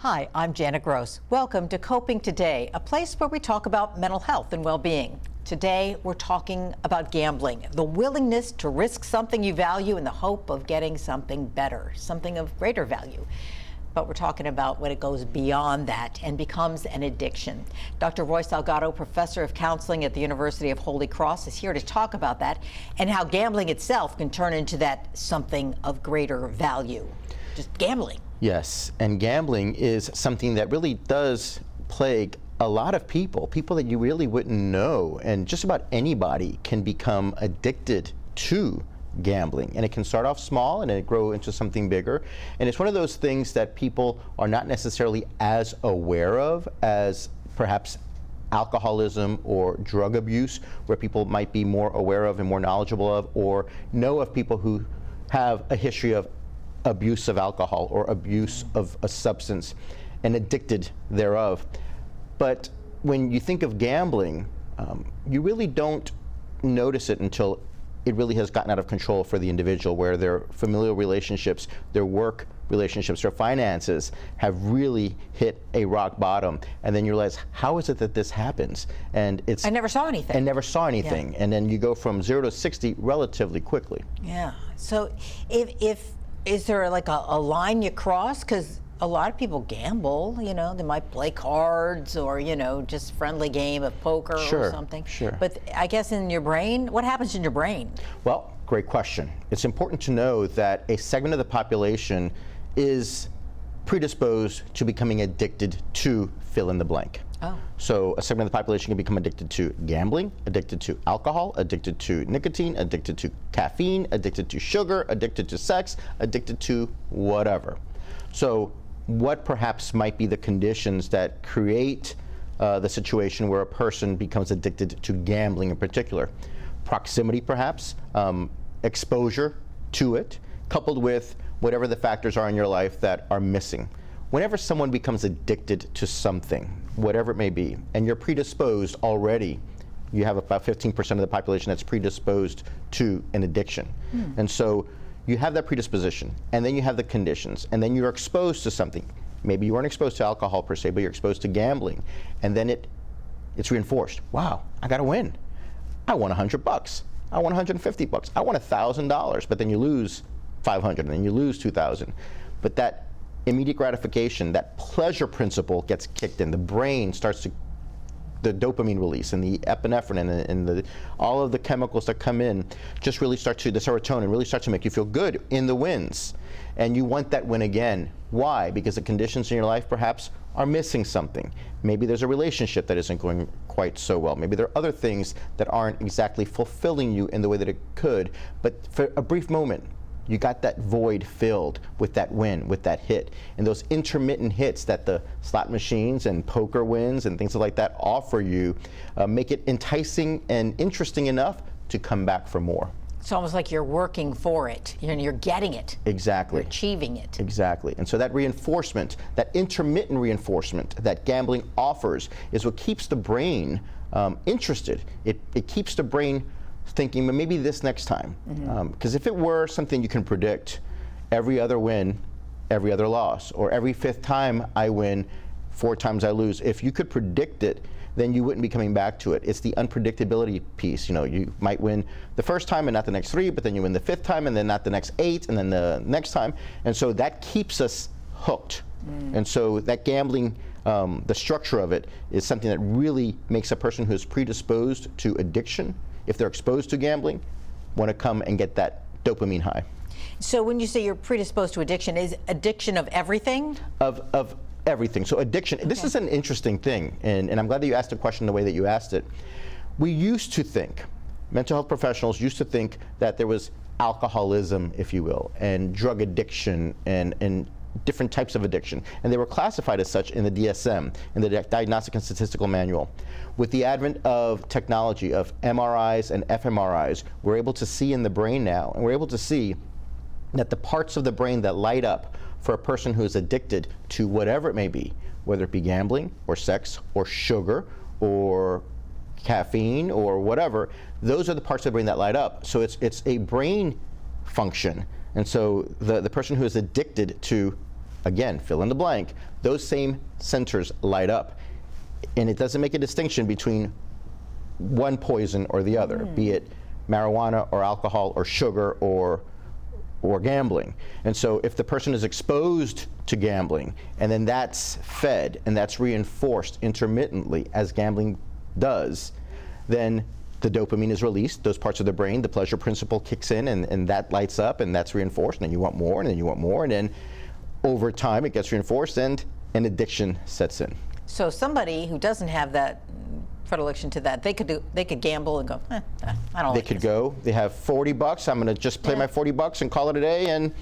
Hi, I'm Janet Gross. Welcome to Coping Today, a place where we talk about mental health and well-being. Today, we're talking about gambling, the willingness to risk something you value in the hope of getting something better, something of greater value. But we're talking about when it goes beyond that and becomes an addiction. Dr. Roy Salgado, professor of counseling at the University of Holy Cross, is here to talk about that and how gambling itself can turn into that something of greater value. Just gambling. Yes, and gambling is something that really does plague a lot of people that you really wouldn't know, and just about anybody can become addicted to gambling. And it can start off small and it grow into something bigger. And it's one of those things that people are not necessarily as aware of as perhaps alcoholism or drug abuse, where people might be more aware of and more knowledgeable of, or know of people who have a history of abuse of alcohol or abuse of a substance and addicted thereof. But when you think of gambling, you really don't notice it until it really has gotten out of control for the individual, where their familial relationships, their work relationships, their finances have really hit a rock bottom. And then you realize, how is it that this happens? And it's— I never saw anything. I never saw anything. Yeah. And then you go from 0 to 60 relatively quickly. Yeah. So is there like a line you cross? Because a lot of people gamble, you know, they might play cards or, you know, just friendly game of poker or something. Sure. But I guess in your brain, what happens in your brain? Well, great question. It's important to know that a segment of the population is predisposed to becoming addicted to fill in the blank. Oh. So a segment of the population can become addicted to gambling, addicted to alcohol, addicted to nicotine, addicted to caffeine, addicted to sugar, addicted to sex, addicted to whatever. So what perhaps might be the conditions that create the situation where a person becomes addicted to gambling in particular? Proximity, perhaps, exposure to it, coupled with whatever the factors are in your life that are missing. Whenever someone becomes addicted to something, whatever it may be, and you're predisposed already, you have about 15% of the population that's predisposed to an addiction. And so you have that predisposition, and then you have the conditions, and then you're exposed to something. Maybe you weren't exposed to alcohol per se, but you're exposed to gambling, and then it's reinforced. Wow, I gotta win. I won $100. I won $150. I won $1,000, but then you lose 500, and then you lose 2,000. But that immediate gratification, that pleasure principle gets kicked in. The brain starts to, the dopamine release and the epinephrine and all of the chemicals that come in just really start to, the serotonin really starts to make you feel good in the wins. And you want that win again. Why? Because the conditions in your life perhaps are missing something. Maybe there's a relationship that isn't going quite so well. Maybe there are other things that aren't exactly fulfilling you in the way that it could. But for a brief moment, you got that void filled with that win, with that hit. And those intermittent hits that the slot machines and poker wins and things like that offer you make it enticing and interesting enough to come back for more. It's almost like you're working for it. You're getting it. Exactly. You're achieving it. Exactly. And so that reinforcement, that intermittent reinforcement that gambling offers is what keeps the brain interested. It keeps the brain thinking, well, maybe this next time. Because if it were something you can predict, every other win, every other loss, or every 5th time I win, 4 times I lose, if you could predict it, then you wouldn't be coming back to it. It's the unpredictability piece. You know, you might win the first time and not the next 3, but then you win the 5th time and then not the next 8, and then the next time. And so that keeps us hooked. And so that gambling, the structure of it is something that really makes a person who is predisposed to addiction, if they're exposed to gambling, want to come and get that dopamine high. So when you say you're predisposed to addiction, is addiction of everything? Of everything. So addiction, this is an interesting thing, and I'm glad that you asked the question the way that you asked it. We used to think, mental health professionals used to think that there was alcoholism, if you will, and drug addiction and different types of addiction, and they were classified as such in the DSM, in the Diagnostic and Statistical Manual. With the advent of technology, of MRIs and fMRIs, we're able to see in the brain now, and we're able to see that the parts of the brain that light up for a person who is addicted to whatever it may be, whether it be gambling or sex or sugar or caffeine or whatever, those are the parts of the brain that light up. So it's a brain function. And so the person who is addicted to again, fill in the blank, those same centers light up. And it doesn't make a distinction between one poison or the other, be it marijuana or alcohol or sugar or gambling. And so if the person is exposed to gambling and then that's fed and that's reinforced intermittently as gambling does, then the dopamine is released, those parts of the brain, the pleasure principle kicks in, and that lights up, and that's reinforced, and then you want more, and then you want more, and then over time it gets reinforced and an addiction sets in. So somebody who doesn't have that predilection to that, they could gamble and go, I don't like They could go, they have $40, I'm going to just play my $40 and call it a day, and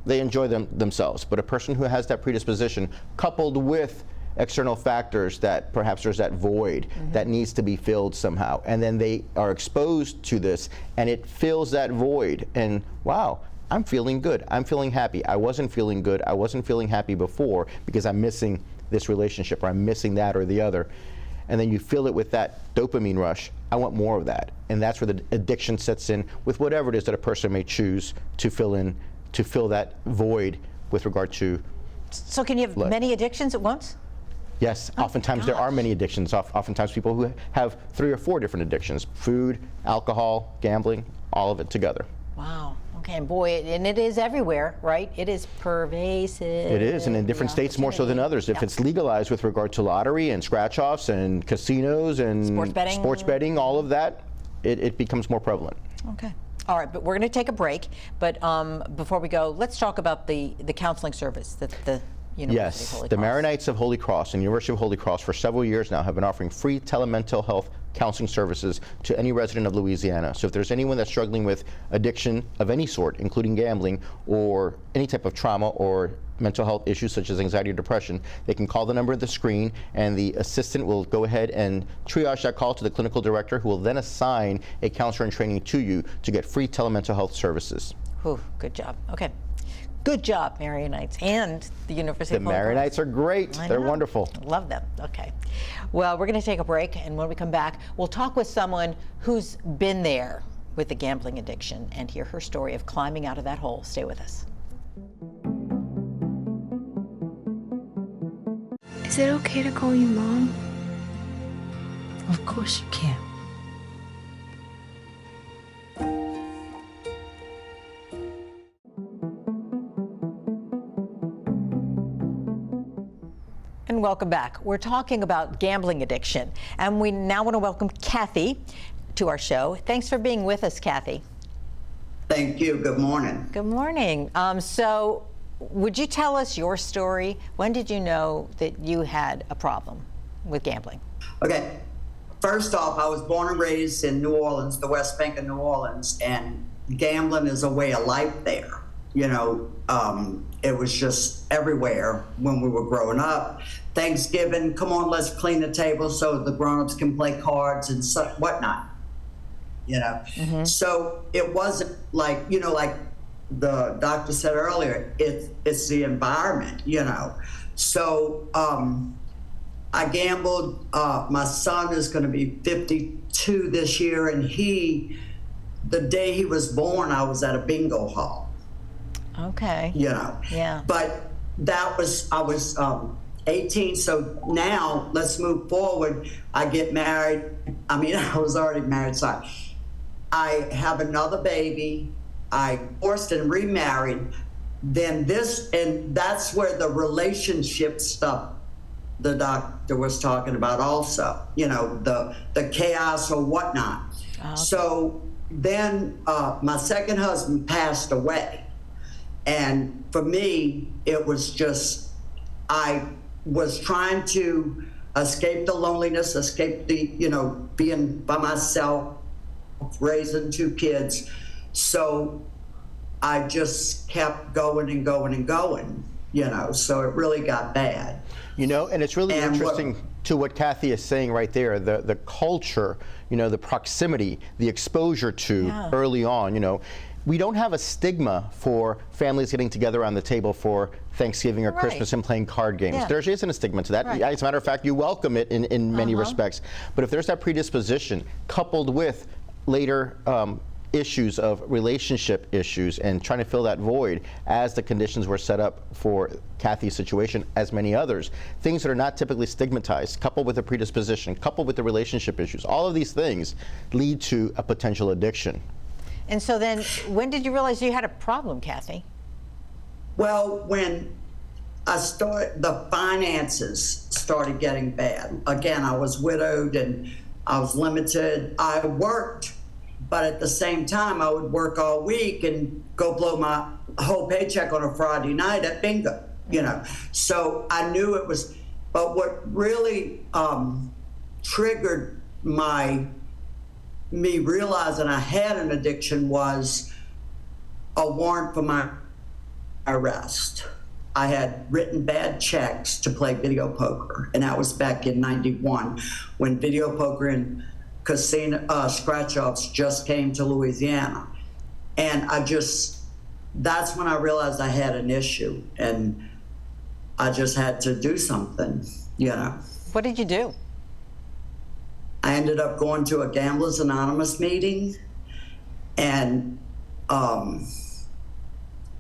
they enjoy themselves. But a person who has that predisposition, coupled with external factors that perhaps there's that void that needs to be filled somehow, and then they are exposed to this, and it fills that void, and wow, I'm feeling good, I'm feeling happy. I wasn't feeling good, I wasn't feeling happy before because I'm missing this relationship, or I'm missing that or the other. And then you fill it with that dopamine rush. I want more of that. And that's where the addiction sets in with whatever it is that a person may choose to fill that void with regard to. So can you have many addictions at once? Yes, oftentimes there are many addictions. Oftentimes people who have 3 or 4 different addictions: food, alcohol, gambling, all of it together. Wow. Okay, and boy, and it is everywhere, right? It is pervasive. It is, and in different states more so than others. If it's legalized with regard to lottery and scratch-offs and casinos and sports betting, all of that, it becomes more prevalent. Okay. All right, but we're going to take a break. But before we go, let's talk about the counseling service that the University of Holy Cross. The Maronites of Holy Cross and University of Holy Cross for several years now have been offering free telemental health counseling services to any resident of Louisiana. So if there's anyone that's struggling with addiction of any sort, including gambling or any type of trauma or mental health issues such as anxiety or depression, they can call the number on the screen, and the assistant will go ahead and triage that call to the clinical director, who will then assign a counselor in training to you to get free telemental health services. Whew, good job. Okay. Good job, Marionites, and the University of Holy Cross. The Maronites are great. They're wonderful. Love them. Okay. Well, we're going to take a break, and when we come back, we'll talk with someone who's been there with the gambling addiction and hear her story of climbing out of that hole. Stay with us. Is it okay to call you Mom? Of course you can. And welcome back. We're talking about gambling addiction, and we now want to welcome Kathy to our show. Thanks for being with us, Kathy. Thank you. Good morning. Good morning. So would you tell us your story? When did you know that you had a problem with gambling? Okay. First off, I was born and raised in New Orleans, the West Bank of New Orleans, and gambling is a way of life there. You know, it was just everywhere when we were growing up. Thanksgiving, come on, let's clean the table so the grown-ups can play cards and whatnot. You know, so it wasn't like, you know, like the doctor said earlier, it's the environment, you know. So I gambled. My son is going to be 52 this year, and the day he was born, I was at a bingo hall. Okay. You know. Yeah. But I was 18, so now let's move forward. I get married. I mean, I was already married, so I have another baby. I divorced and remarried. Then and that's where the relationship stuff the doctor was talking about also, you know, the chaos or whatnot. Okay. So then my second husband passed away. And for me, it was just, I was trying to escape the loneliness, escape the, you know, being by myself, raising 2 kids. So I just kept going and going and going, you know, so it really got bad. You know, and it's really interesting to what Kathy is saying right there, the culture, you know, the proximity, the exposure to early on, you know. We don't have a stigma for families getting together around the table for Thanksgiving or Christmas and playing card games. Yeah. There isn't a stigma to that. Right. As a matter of fact, you welcome it in many respects. But if there's that predisposition coupled with later issues of relationship issues and trying to fill that void as the conditions were set up for Kathy's situation, as many others. Things that are not typically stigmatized, coupled with a predisposition, coupled with the relationship issues, all of these things lead to a potential addiction. And so then, when did you realize you had a problem, Kathy? Well, when the finances started getting bad. Again, I was widowed and I was limited. I worked, but at the same time, I would work all week and go blow my whole paycheck on a Friday night at bingo, you know. So I knew it was, but what really triggered me realizing I had an addiction was a warrant for my arrest. I had written bad checks to play video poker, and that was back in '91 when video poker and casino scratch-offs just came to Louisiana. And that's when I realized I had an issue, and I just had to do something, you know. What did you do? I ended up going to a Gamblers Anonymous meeting and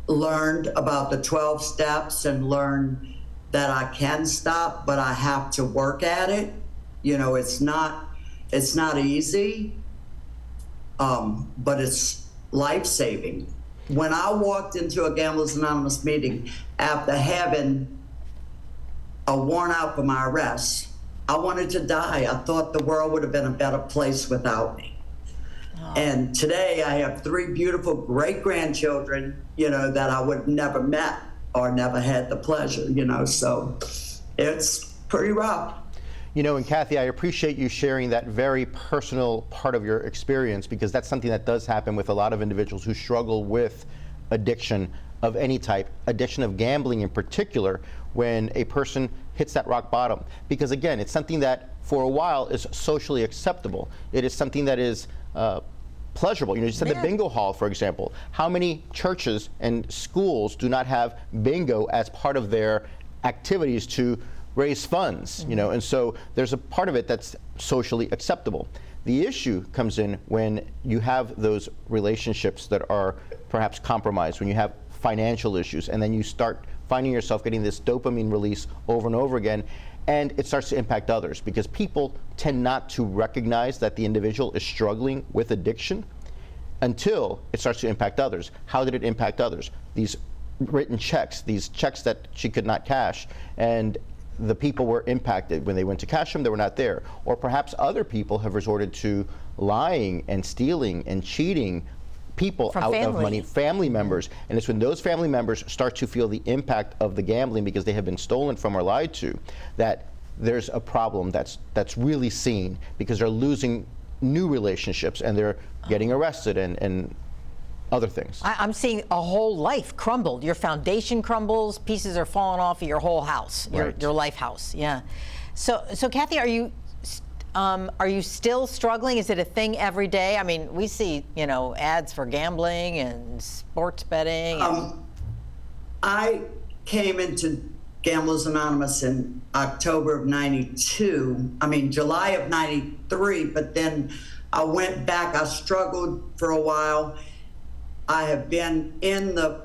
learned about the 12 steps and learned that I can stop, but I have to work at it. You know, it's not easy, but it's life-saving. When I walked into a Gamblers Anonymous meeting after having a warrant out for my arrest, I wanted to die. I thought the world would have been a better place without me. And today I have 3 beautiful great-grandchildren, you know, that I would have never met or never had the pleasure, you know, so it's pretty rough. You know, and Kathy, I appreciate you sharing that very personal part of your experience, because that's something that does happen with a lot of individuals who struggle with addiction of any type, addiction of gambling in particular, when a person hits that rock bottom. Because again, it's something that for a while is socially acceptable. It is something that is pleasurable. You know, you said the bingo hall, for example. How many churches and schools do not have bingo as part of their activities to raise funds? You know, and so there's a part of it that's socially acceptable. The issue comes in when you have those relationships that are perhaps compromised, when you have financial issues, and then you start finding yourself getting this dopamine release over and over again, and it starts to impact others, because people tend not to recognize that the individual is struggling with addiction until it starts to impact others. How did it impact others? These written checks, these checks that she could not cash, and the people were impacted. When they went to cash them, they were not there. Or perhaps other people have resorted to lying and stealing and cheating people out of money, family members. And it's when those family members start to feel the impact of the gambling because they have been stolen from or lied to, that there's a problem that's really seen, because they're losing new relationships and they're getting arrested and other things. I'm seeing a whole life crumbled. Your foundation crumbles, pieces are falling off of your whole house, your life house. Yeah. So Kathy, are you still struggling? Is it a thing every day? I mean, we see, you know, ads for gambling and sports betting. I came into Gamblers Anonymous in October of '92. I mean, July of '93, but then I went back. I struggled for a while. I have been in the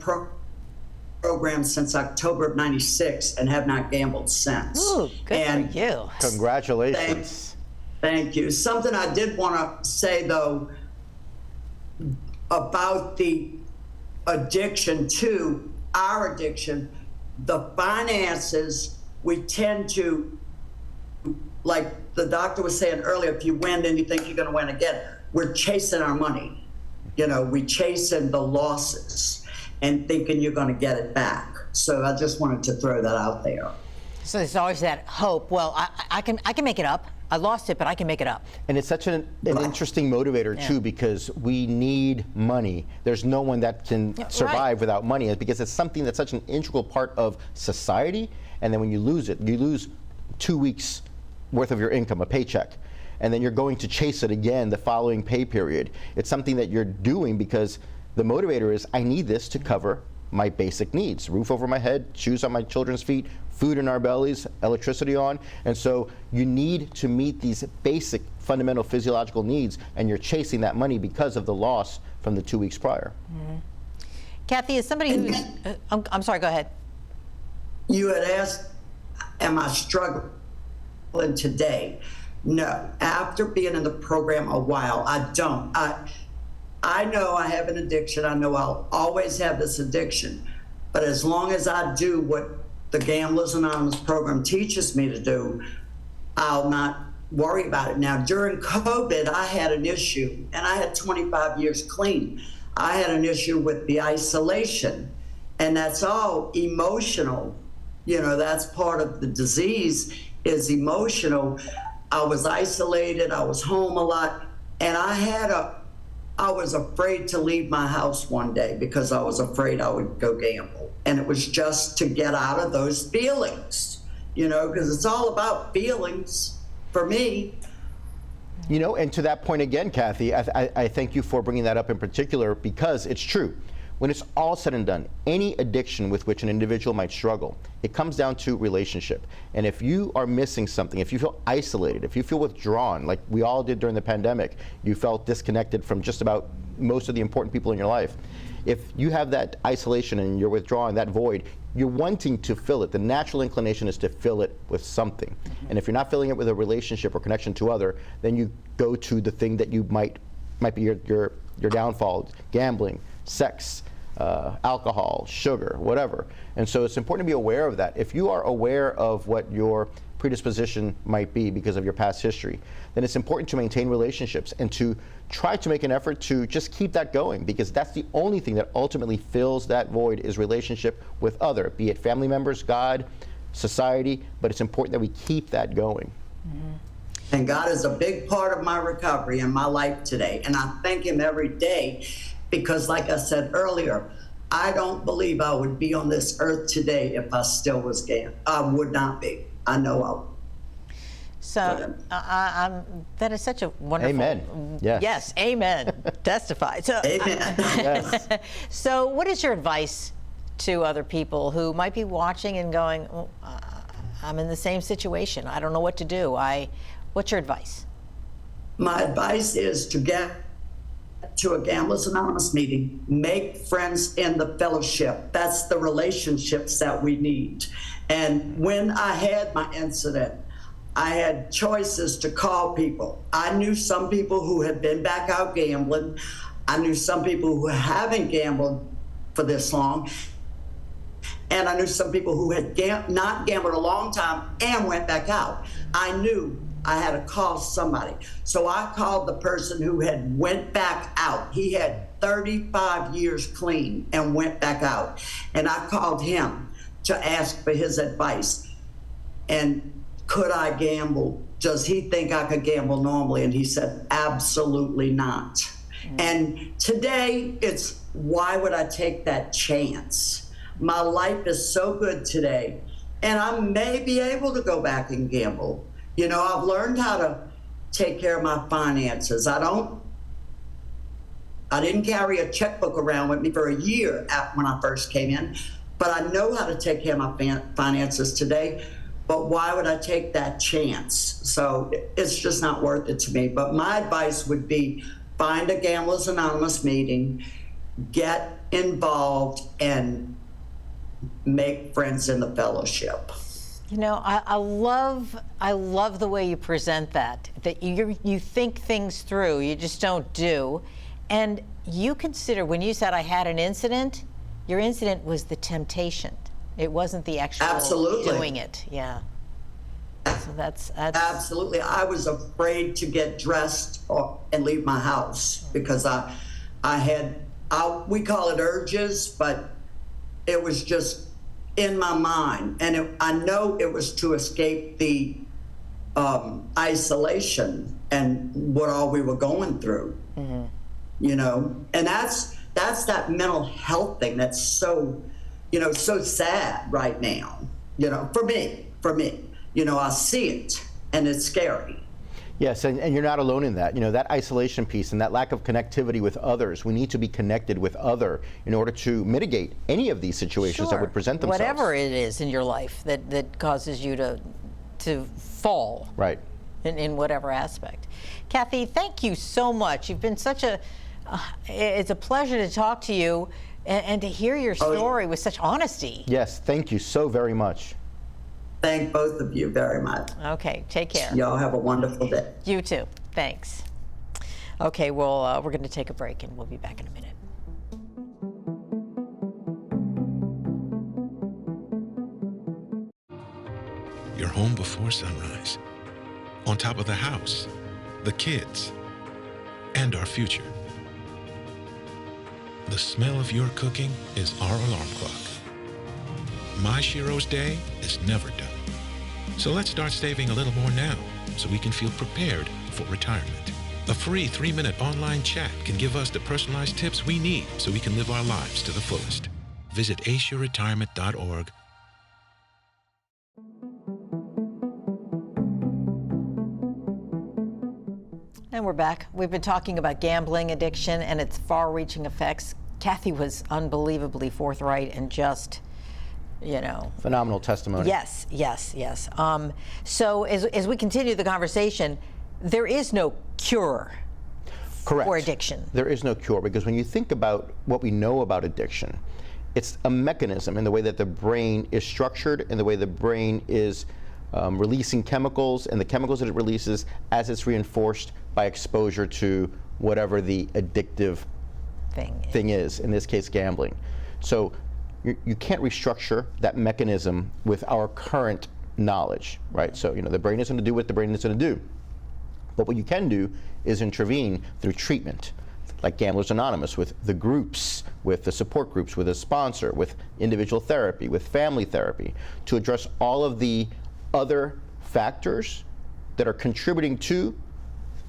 program since October of '96 and have not gambled since. Ooh, good for you. Congratulations. Thank you. Something I did want to say, though, about the addiction to our addiction, the finances, we tend to, like the doctor was saying earlier, if you win, then you think you're going to win again. We're chasing our money. You know, we chasing the losses and thinking you're going to get it back. So I just wanted to throw that out there. So there's always that hope. Well, I can make it up. I lost it, but I can make it up. And it's such an interesting motivator too, because we need money. There's no one that can survive without money, because it's something that's such an integral part of society. And then when you lose it, you lose 2 weeks worth of your income, a paycheck. And then you're going to chase it again the following pay period. It's something that you're doing because the motivator is, I need this to cover my basic needs: roof over my head, shoes on my children's feet, food in our bellies, electricity on. And so you need to meet these basic fundamental physiological needs, and you're chasing that money because of the loss from the 2 weeks prior. Kathy, as somebody who's, I'm sorry, go ahead. You had asked, am I struggling today? No. After being in the program a while, I don't. I know I have an addiction. I know I'll always have this addiction. But as long as I do what the Gamblers Anonymous program teaches me to do, I'll not worry about it. Now, during COVID, I had an issue, and I had 25 years clean. I had an issue with the isolation, and that's all emotional. You know, that's part of the disease is emotional. I was isolated, I was home a lot, and I was afraid to leave my house one day because I was afraid I would go gamble. And it was just to get out of those feelings, you know, because it's all about feelings for me. You know, and to that point again, Kathy, I thank you for bringing that up in particular, because it's true. When it's all said and done, any addiction with which an individual might struggle, it comes down to relationship. And if you are missing something, if you feel isolated, if you feel withdrawn, like we all did during the pandemic, you felt disconnected from just about most of the important people in your life. If you have that isolation and you're withdrawn, that void, you're wanting to fill it. The natural inclination is to fill it with something. And if you're not filling it with a relationship or connection to other, then you go to the thing that you might be your downfall: gambling, sex, alcohol, sugar, whatever. And so it's important to be aware of that. If you are aware of what your predisposition might be because of your past history, then it's important to maintain relationships and to try to make an effort to just keep that going, because that's the only thing that ultimately fills that void is relationship with other, be it family members, God, society, but it's important that we keep that going. And God is a big part of my recovery in my life today. And I thank him every day because, like I said earlier, I don't believe I would be on this earth today if I still was gay. I would not be. I know I would. So that is such a wonderful. Amen. Yes. Yes. Amen. Testify. So, Amen. Yes. So, what is your advice to other people who might be watching and going, oh, "I'm in the same situation. I don't know what to do." What's your advice? My advice is to get to a Gamblers Anonymous meeting, make friends in the fellowship. That's the relationships that we need. And when I had my incident, I had choices to call people. I knew some people who had been back out gambling. I knew some people who haven't gambled for this long. And I knew some people who had not gambled a long time and went back out. I knew I had to call somebody. So I called the person who had went back out. He had 35 years clean and went back out. And I called him to ask for his advice. And could I gamble? Does he think I could gamble normally? And he said, absolutely not. And today it's, why would I take that chance? My life is so good today, and I may be able to go back and gamble. You know, I've learned how to take care of my finances. I didn't carry a checkbook around with me for a year when I first came in, but I know how to take care of my finances today. But why would I take that chance? So it's just not worth it to me. But my advice would be find a Gamblers Anonymous meeting, get involved, and make friends in the fellowship. You know, I love the way you present that you think things through, you just don't do. And you consider, when you said I had an incident, your incident was the temptation. It wasn't the actual Absolutely. Doing it. Yeah. So that's Absolutely. I was afraid to get dressed and leave my house because we call it urges, but it was just in my mind. And I know it was to escape the isolation and what all we were going through, you know? And that's that mental health thing that's so, you know, so sad right now, you know, for me, you know, I see it and it's scary. Yes, and you're not alone in that. You know, that isolation piece and that lack of connectivity with others. We need to be connected with other in order to mitigate any of these situations that would present themselves. Whatever it is in your life that causes you to fall. Right. in whatever aspect. Kathy, thank you so much. You've been such a, it's a pleasure to talk to you and to hear your story with such honesty. Yes, thank you so very much. Thank both of you very much. Okay, take care. Y'all have a wonderful day. You too. Thanks. Okay, well, we're going to take a break and we'll be back in a minute. You're home before sunrise, on top of the house, the kids, and our future. The smell of your cooking is our alarm clock. My Shiro's day is never done. So let's start saving a little more now so we can feel prepared for retirement. A free 3-minute online chat can give us the personalized tips we need so we can live our lives to the fullest. Visit aceyourretirement.org. And we're back. We've been talking about gambling addiction and its far-reaching effects. Kathy was unbelievably forthright and just, you know. Phenomenal testimony. Yes, yes, yes. So as we continue the conversation, there is no cure Correct. for addiction. There is no cure, because when you think about what we know about addiction, it's a mechanism in the way that the brain is structured and the way the brain is releasing chemicals, and the chemicals that it releases as it's reinforced by exposure to whatever the addictive thing is, in this case gambling. So you can't restructure that mechanism with our current knowledge, right? So the brain is going to do what the brain is going to do. But what you can do is intervene through treatment, like Gamblers Anonymous, with the groups, with the support groups, with a sponsor, with individual therapy, with family therapy, to address all of the other factors that are contributing to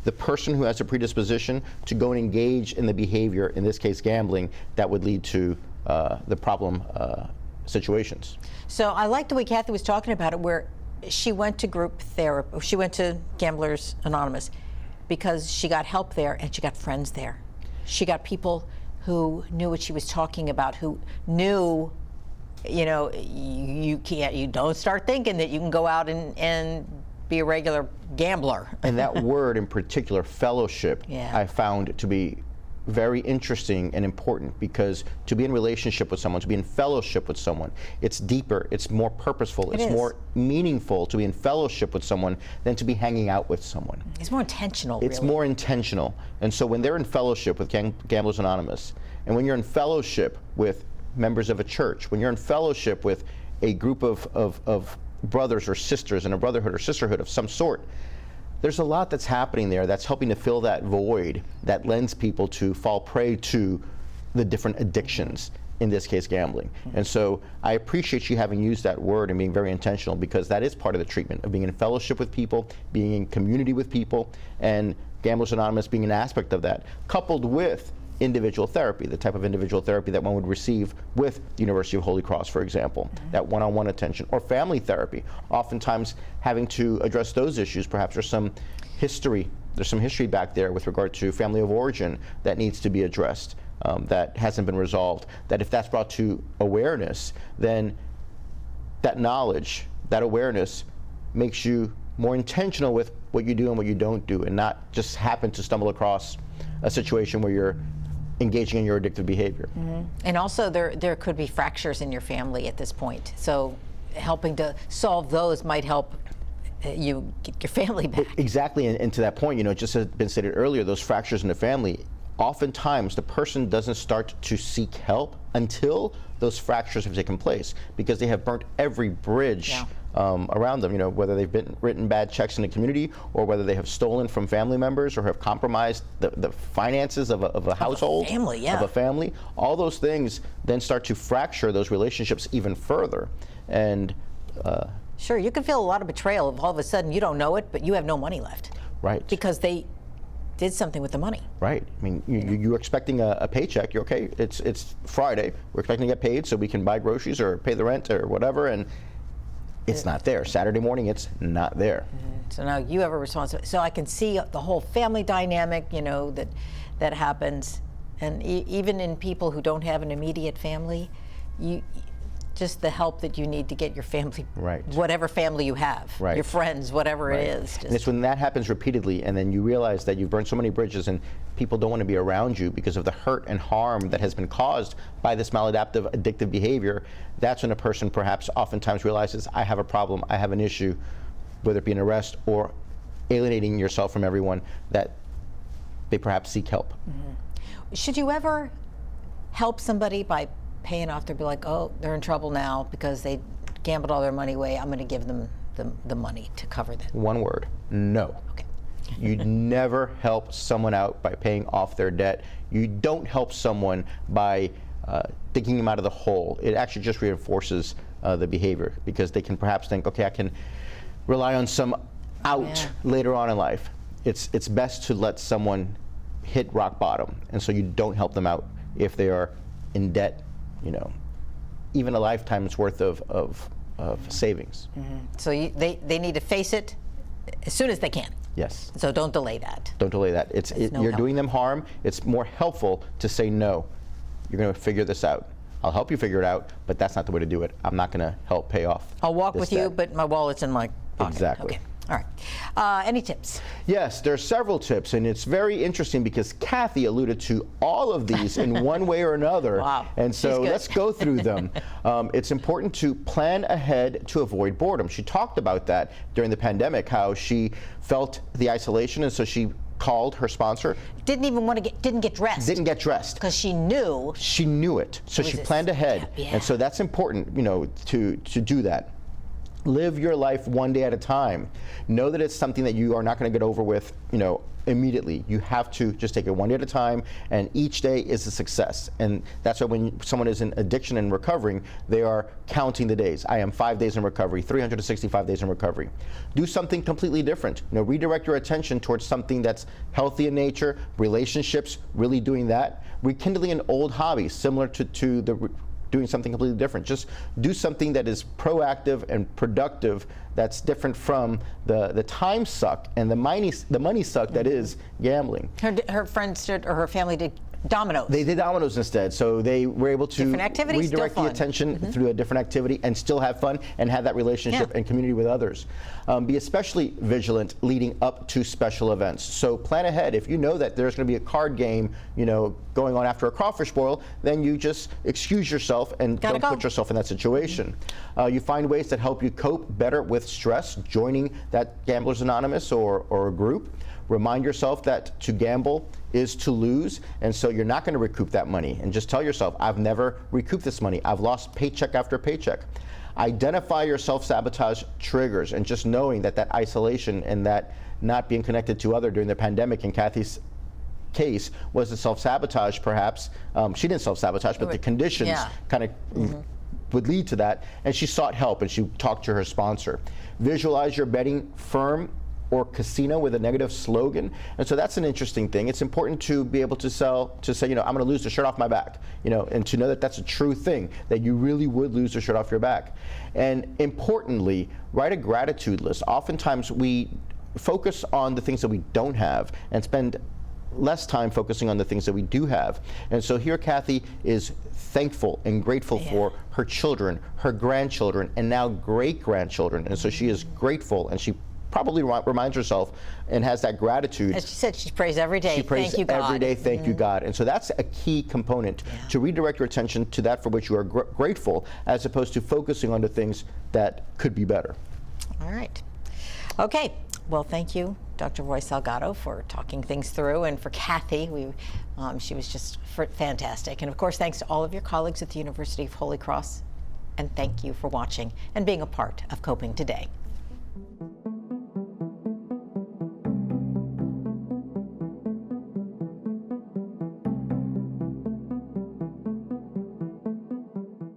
the person who has a predisposition to go and engage in the behavior, in this case gambling, that would lead to the problem situations. So I like the way Kathy was talking about it, where she went to group therapy, she went to Gamblers Anonymous because she got help there and she got friends there. She got people who knew what she was talking about, who knew, you don't start thinking that you can go out and be a regular gambler. And that word in particular, fellowship, I found to be very interesting and important, because to be in relationship with someone, to be in fellowship with someone, it's deeper, it's more purposeful, it's more meaningful to be in fellowship with someone than to be hanging out with someone. It's more intentional, It's more intentional. And so when they're in fellowship with Gamblers Anonymous, and when you're in fellowship with members of a church, when you're in fellowship with a group of brothers or sisters in a brotherhood or sisterhood of some sort, there's a lot that's happening there that's helping to fill that void that lends people to fall prey to the different addictions, in this case gambling. And so I appreciate you having used that word and being very intentional, because that is part of the treatment, of being in fellowship with people, being in community with people, and Gamblers Anonymous being an aspect of that, coupled with individual therapy, the type of individual therapy that one would receive with the University of Holy Cross, for example, that one-on-one attention, or family therapy. Oftentimes having to address those issues, perhaps there's some history back there with regard to family of origin that needs to be addressed, that hasn't been resolved, that if that's brought to awareness, then that knowledge, that awareness makes you more intentional with what you do and what you don't do, and not just happen to stumble across a situation where you're engaging in your addictive behavior. And also there could be fractures in your family at this point. So helping to solve those might help you get your family back. Exactly, and to that point, just as been stated earlier, those fractures in the family, oftentimes the person doesn't start to seek help until those fractures have taken place, because they have burnt every bridge around them, whether they've written bad checks in the community, or whether they have stolen from family members, or have compromised the finances of a household, of a family. All those things then start to fracture those relationships even further. And sure, you can feel a lot of betrayal if all of a sudden you don't know it, but you have no money left. Right. Because they did something with the money. Right. I mean, you're expecting a paycheck. You're okay. It's Friday. We're expecting to get paid so we can buy groceries or pay the rent or whatever, and it's not there. Saturday morning, it's not there. So now you have a responsibility. So I can see the whole family dynamic, that happens, and even in people who don't have an immediate family, just the help that you need to get your family, Right. whatever family you have, Right. your friends, whatever Right. it is. And it's when that happens repeatedly, and then you realize that you've burned so many bridges and people don't want to be around you because of the hurt and harm that has been caused by this maladaptive addictive behavior. That's when a person perhaps oftentimes realizes, I have a problem, I have an issue, whether it be an arrest or alienating yourself from everyone, that they perhaps seek help. Should you ever help somebody by paying off their bill, like, oh, they're in trouble now because they gambled all their money away, I'm going to give them the money to cover that? One word, no. Okay. You never help someone out by paying off their debt. You don't help someone by digging them out of the hole. It actually just reinforces the behavior, because they can perhaps think, okay, I can rely on some out later on in life. It's best to let someone hit rock bottom, and so you don't help them out if they are in debt, you know, even a lifetime's worth of savings. So they need to face it as soon as they can. Yes. So don't delay that. Don't delay that. no You're help. doing them harm. It's more helpful to say, no, you're going to figure this out. I'll help you figure it out, but that's not the way to do it. I'm not going to help pay off. I'll walk this with you, debt. but my wallet's in my pocket. Exactly. Okay. All right. Any tips? Yes, there are several tips, and it's very interesting because Kathy alluded to all of these in one way or another. Wow. And so She's good. let's go through them. It's important to plan ahead to avoid boredom. She talked about that during the pandemic, how she felt the isolation, and so she called her sponsor. Didn't get dressed. Didn't get dressed. Because she knew. She knew it, so she planned ahead. Yeah. And so that's important, you know, to do that. Live your life one day at a time. Know that it's something that you are not going to get over with, you know, immediately. You have to just take it one day at a time, and each day is a success. And that's why when someone is in addiction and recovering, they are counting the days. I am 5 days in recovery, 365 days in recovery. Do something completely different. You know, redirect your attention towards something that's healthy in nature, relationships, really doing that. Rekindling an old hobby, similar to doing something completely different. Just do something that is proactive and productive, that's different from the time suck and the money suck that is gambling. Her friends did, or her family did dominoes. They did dominoes instead, so they were able to Different activities, still redirect the fun. attention through a different activity and still have fun and have that relationship and community with others. Be especially vigilant leading up to special events. So plan ahead. If you know that there's going to be a card game, you know, going on after a crawfish boil, then you just excuse yourself and don't put yourself in that situation. You find ways that help you cope better with stress, joining that Gamblers Anonymous or a group. Remind yourself that to gamble is to lose, and so you're not going to recoup that money. And just tell yourself, I've never recouped this money. I've lost paycheck after paycheck. Identify your self-sabotage triggers, and just knowing that isolation and that not being connected to other during the pandemic, in Kathy's case, was the self-sabotage perhaps. She didn't self-sabotage, but the conditions kind of would lead to that, and she sought help, and she talked to her sponsor. Visualize your betting firm or casino with a negative slogan. And so that's an interesting thing. It's important to be able to say, you know, I'm going to lose the shirt off my back, you know, and to know that that's a true thing, that you really would lose the shirt off your back. And importantly, write a gratitude list. Oftentimes we focus on the things that we don't have and spend less time focusing on the things that we do have. And so here Kathy is thankful and grateful for her children, her grandchildren, and now great-grandchildren. And so she is grateful, and she probably reminds herself and has that gratitude. As she said, she prays every day. She prays Thank you, God. every day, thank you, God. And so that's a key component to redirect your attention to that for which you are grateful, as opposed to focusing on the things that could be better. All right. Okay. Well, thank you, Dr. Roy Salgado, for talking things through, and for Kathy. She was just fantastic. And of course, thanks to all of your colleagues at the University of Holy Cross. And thank you for watching and being a part of Coping Today.